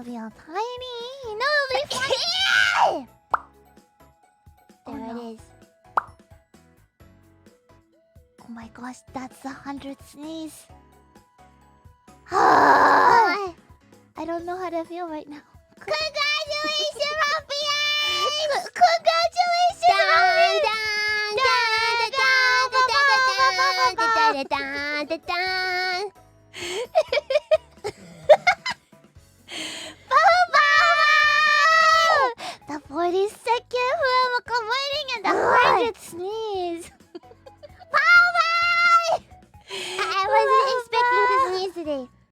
be all tiny. No, it'll be funny. There it is. Oh my gosh, that's the 100th sneeze. I don't know how to feel right now. Congratulations, Raphael! Congratulations, Raphael! The 42nd Fuwamoco morning and the 100th sneeze.